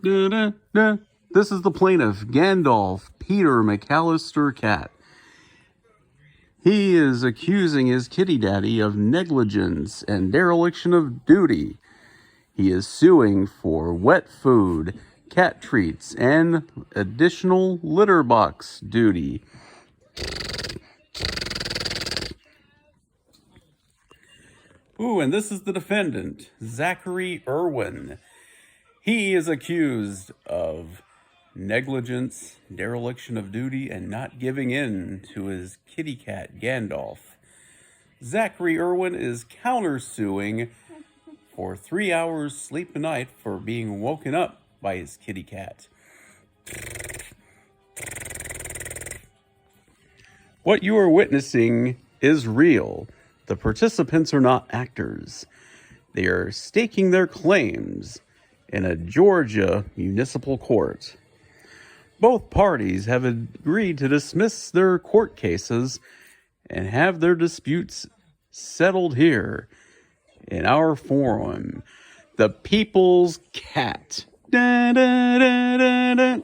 Da-da-da. This is the plaintiff, Gandalf Peter McAllister Cat. He is accusing his kitty daddy of negligence and dereliction of duty. He is suing for wet food, cat treats, and additional litter box duty. Ooh, and this is the defendant, Zachary Irwin. He is accused of negligence, dereliction of duty, and not giving in to his kitty cat, Gandalf. Zachary Irwin is countersuing for 3 hours sleep a night for being woken up by his kitty cat. What you are witnessing is real. The participants are not actors. They are staking their claims in a Georgia municipal court. Both parties have agreed to dismiss their court cases and have their disputes settled here in our forum, the People's Cat. Da, da, da, da, da.